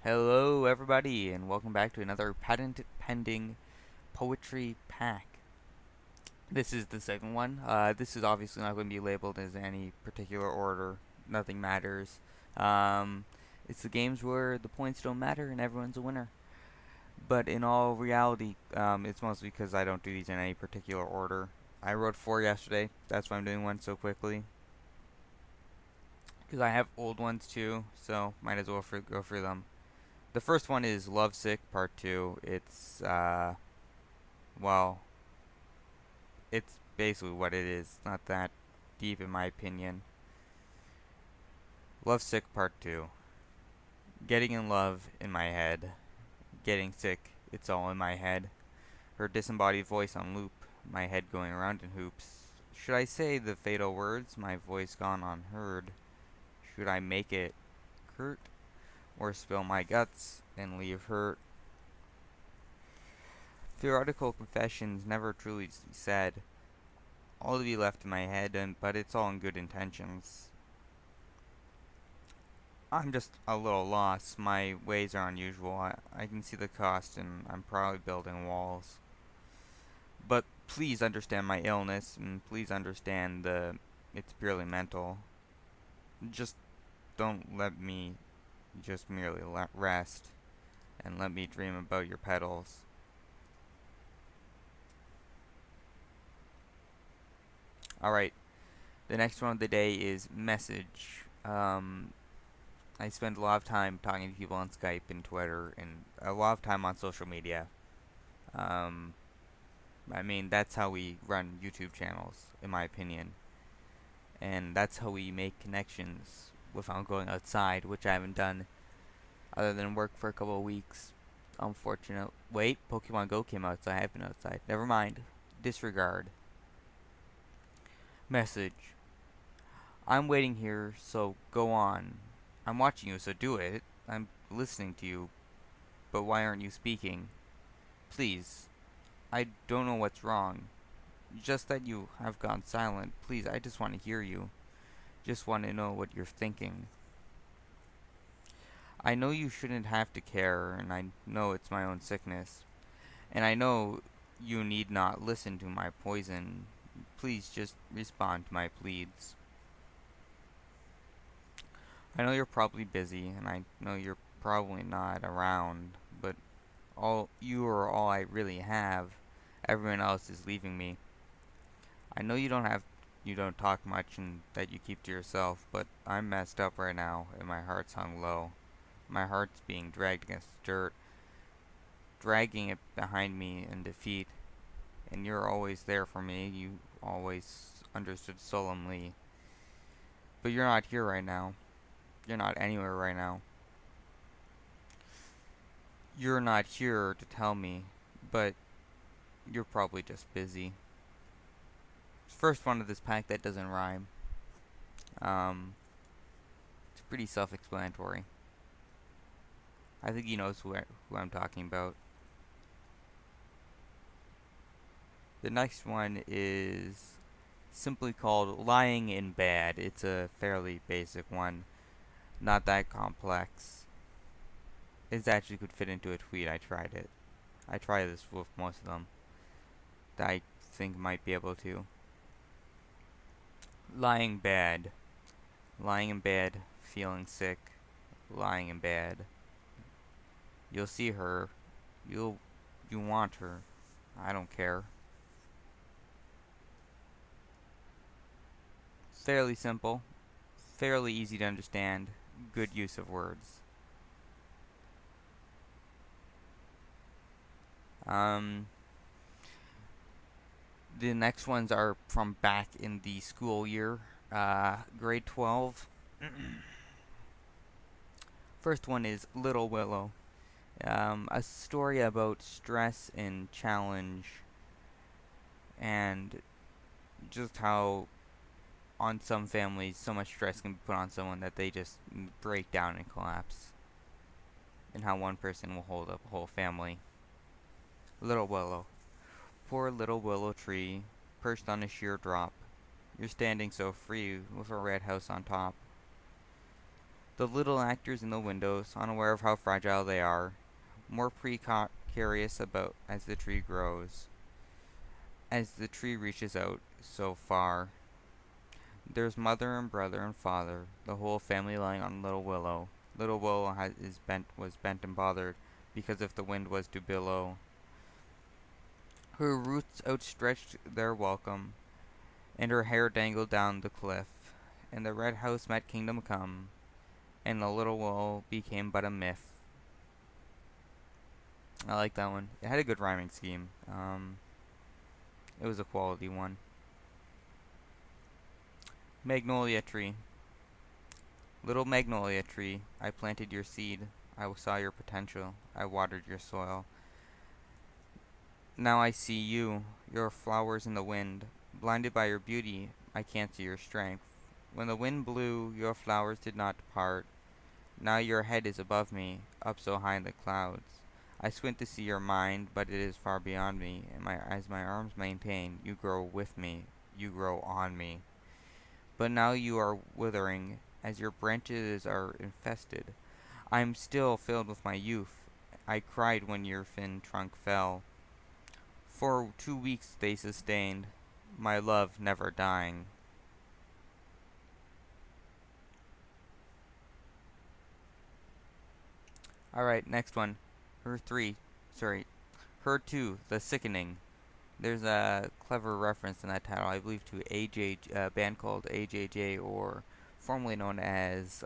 Hello, everybody, and welcome back to another patent pending poetry pack. This is the second one. This is obviously not going to be labeled as any particular order. Nothing matters. Um, it's the games where the points don't matter and everyone's a winner. But in all reality, it's mostly because I don't do these in any particular order. I wrote four yesterday. That's why I'm doing one so quickly. Because I have old ones too, so might as well go for them. The first one is Lovesick Part 2. Well, it's basically what it is. It's not that deep in my opinion. Lovesick Part 2. Getting in love in my head. Getting sick, it's all in my head. Her disembodied voice on loop, my head going around in hoops. Should I say the fatal words, my voice gone unheard? Should I make it curt, or spill my guts and leave hurt? Theoretical confessions never truly said. All to be left in my head, but it's all in good intentions. I'm just a little lost. My ways are unusual. I can see the cost, and I'm probably building walls. But please understand my illness, and please understand it's purely mental. Just don't let me just merely rest, and let me dream about your petals. Alright, the next one of the day is message. I spend a lot of time talking to people on Skype and Twitter and a lot of time on social media. Um, that's how we run YouTube channels, in my opinion. And that's how we make connections without going outside, which I haven't done other than work for a couple of weeks. Unfortunate. Wait, Pokemon Go came out, so I have been outside. Never mind. Disregard. Message. I'm waiting here, so go on. I'm watching you, so do it. I'm listening to you, but why aren't you speaking? Please. I don't know what's wrong. Just that you have gone silent. Please, I just want to hear you. Just want to know what you're thinking. I know you shouldn't have to care, and I know it's my own sickness. And I know you need not listen to my poison. Please just respond to my pleads. I know you're probably busy, and I know you're probably not around, but you are all I really have. Everyone else is leaving me. I know you don't talk much and that you keep to yourself, but I'm messed up right now, and my heart's hung low. My heart's being dragged against the dirt, dragging it behind me in defeat, and you're always there for me. You always understood solemnly. But you're not here right now. You're not anywhere right now. You're not here to tell me, but you're probably just busy. First one of this pack that doesn't rhyme. It's pretty self-explanatory. I think he knows who I'm talking about. The next one is simply called Lying in Bed. It's a fairly basic one, not that complex. It actually could fit into a tweet. I tried it. I try this with most of them that I think might be able to. Lying bed. Lying in bed, feeling sick, lying in bed. You'll see her. You want her. I don't care. Fairly simple, fairly easy to understand, good use of words. Um, the next ones are from back in the school year, grade 12. First one is Little Willow. A story about stress and challenge and just how on some families so much stress can be put on someone that they just break down and collapse, and how one person will hold up a whole family. Little Willow. Poor little willow tree, perched on a sheer drop. You're standing so free with a red house on top. The little actors in the windows, unaware of how fragile they are, more precarious about as the tree grows. As the tree reaches out so far, there's mother and brother and father, the whole family lying on Little Willow. Little Willow was bent and bothered, because if the wind was to billow, her roots outstretched their welcome, and her hair dangled down the cliff, and the red house met kingdom come, and the little Willow became but a myth. I like that one. It had a good rhyming scheme. It was a quality one. Magnolia tree. Little magnolia tree, I planted your seed. I saw your potential. I watered your soil. Now I see you, your flowers in the wind. Blinded by your beauty, I can't see your strength. When the wind blew, your flowers did not depart. Now your head is above me, up so high in the clouds. I squint to see your mind, but it is far beyond me, and as my arms maintain, you grow with me, you grow on me. But now you are withering, as your branches are infested. I am still filled with my youth. I cried when your thin trunk fell. For 2 weeks they sustained, my love never dying. Alright, next one. Her 2, The Sickening. There's a clever reference in that title, I believe, to a band called AJJ, or formerly known as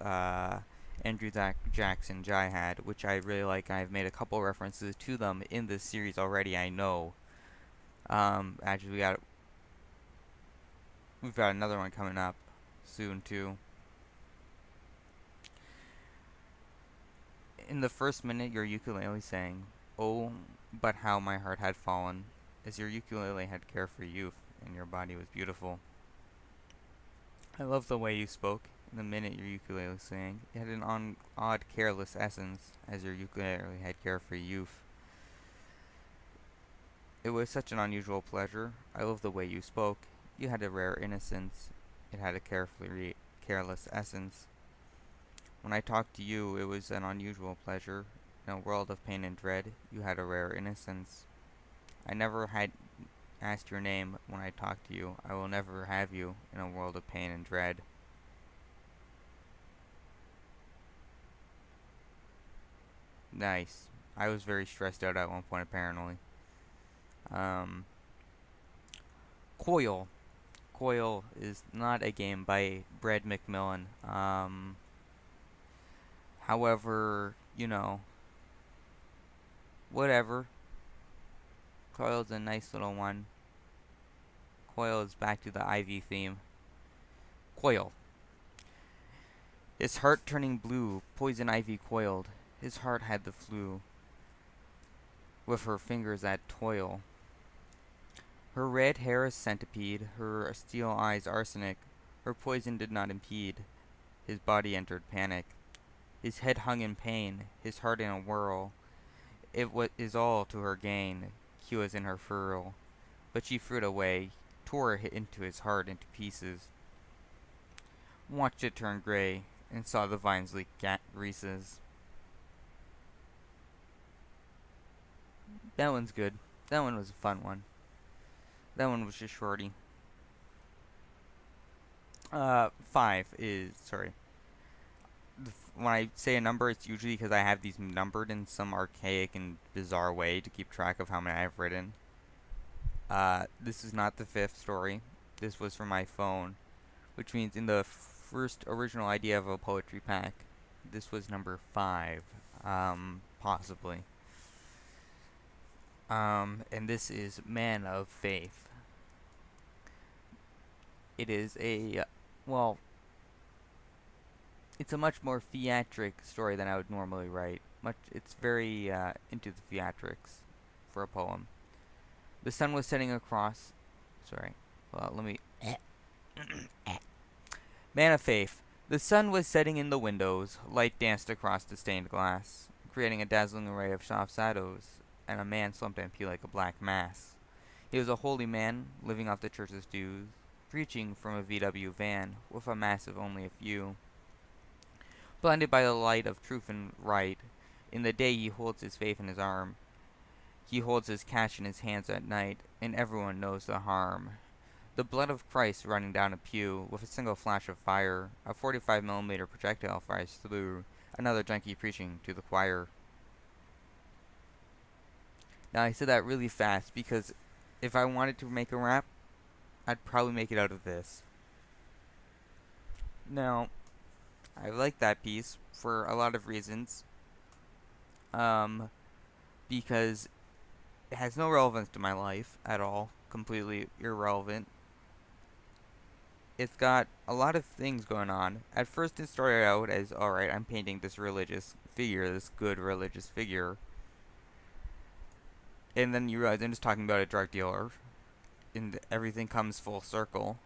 Andrew Jackson Jihad, which I really like. I've made a couple references to them in this series already, I know. Actually, we've got another one coming up soon, too. In the first minute, your ukulele sang, "Oh, but how my heart had fallen," as your ukulele had care for youth, and your body was beautiful. I love the way you spoke. In the minute your ukulele sang, it had an odd, careless essence, as your ukulele had care for youth. It was such an unusual pleasure. I love the way you spoke. You had a rare innocence. It had a carefully careless essence. When I talked to you, it was an unusual pleasure. In a world of pain and dread, you had a rare innocence. I never had asked your name when I talked to you. I will never have you in a world of pain and dread. Nice. I was very stressed out at one point, apparently. Coil. Coil is not a game by Brad McMillan. However, whatever. Coil's a nice little one. Coil is back to the Ivy theme. Coil. His heart turning blue, poison ivy coiled. His heart had the flu, with her fingers at toil. Her red hair a centipede, her steel eyes arsenic. Her poison did not impede. His body entered panic. His head hung in pain, his heart in a whirl. It is all to her gain. He was in her furrow. But she threw it away, tore it into his heart into pieces. Watched it turn gray, and saw the vines leak greases. That one's good. That one was a fun one. That one was just shorty. 5 is, sorry. When I say a number, it's usually because I have these numbered in some archaic and bizarre way to keep track of how many I've written. This is not the 5th story. This was from my phone, which means in the first original idea of a poetry pack, this was number 5, possibly. And this is Man of Faith. It is it's a much more theatric story than I would normally write. It's very into the theatrics for a poem. The sun was setting across. Sorry. Well, let me. Man of Faith. The sun was setting in the windows. Light danced across the stained glass, creating a dazzling array of soft shadows, and a man slumped empty like a black mass. He was a holy man, living off the church's dues, preaching from a VW van with a mass of only a few. blinded by the light of truth and right. In the day he holds his faith in his arm. He holds his cash in his hands at night, and everyone knows the harm. The blood of Christ running down a pew, with a single flash of fire, a 45mm projectile fires through, another junkie preaching to the choir. Now I said that really fast because if I wanted to make a rap, I'd probably make it out of this. Now, I like that piece for a lot of reasons. Because it has no relevance to my life at all, completely irrelevant. It's got a lot of things going on. At first, it started out as, alright, I'm painting this religious figure, this good religious figure. And then you realize I'm just talking about a drug dealer. And everything comes full circle.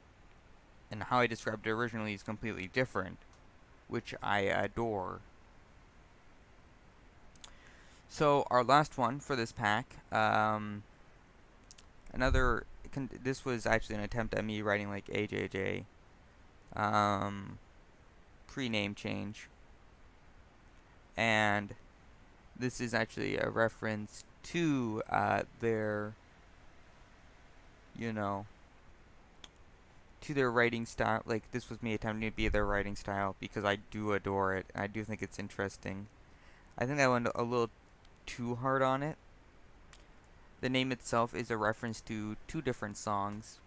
And how I described it originally is completely different, which I adore. So, our last one for this pack, this was actually an attempt at me writing like AJJ, pre-name change, and this is actually a reference to their, to their writing style. Like, this was me attempting to be their writing style because I do adore it, and I do think it's interesting. I think I went a little too hard on it. The name itself is a reference to two different songs.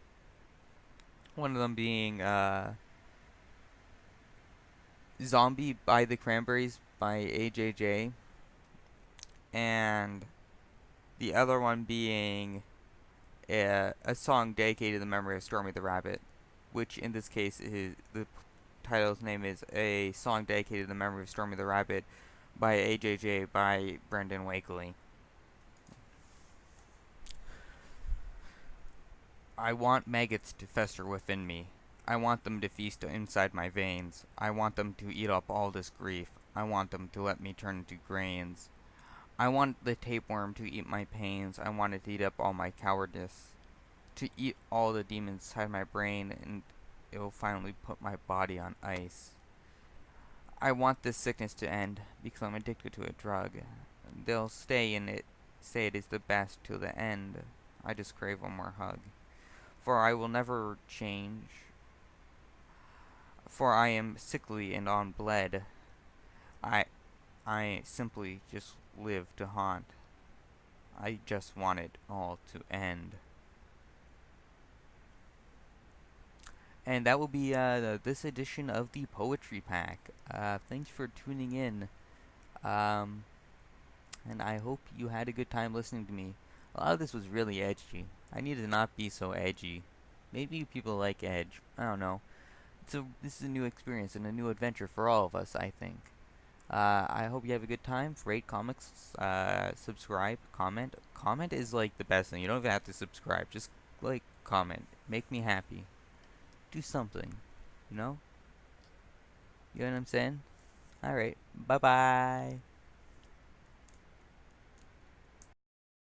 One of them being Zombie by the Cranberries by AJJ, and the other one being a song dedicated to the memory of Stormy the Rabbit, which in this case is the title's name is a song dedicated to the memory of Stormy the Rabbit by AJJ by Brendan Wakely. I want maggots to fester within me. I want them to feast inside my veins. I want them to eat up all this grief. I want them to let me turn into grains. I want the tapeworm to eat my pains. I want it to eat up all my cowardice. To eat all the demons inside my brain, and it will finally put my body on ice. I want this sickness to end, because I'm addicted to a drug. They'll stay in it, say it is the best till the end. I just crave one more hug. For I will never change. For I am sickly and on bled. I simply just live to haunt. I just want it all to end. And that will be this edition of the Poetry Pack. Thanks for tuning in. And I hope you had a good time listening to me. A lot of this was really edgy. I need to not be so edgy. Maybe people like edge. I don't know. This is a new experience and a new adventure for all of us, I think. I hope you have a good time. Rate, comics, subscribe, comment. Comment is like the best thing. You don't even have to subscribe. Just like comment. Make me happy. Do something. You know? You know what I'm saying? Alright. Bye-bye.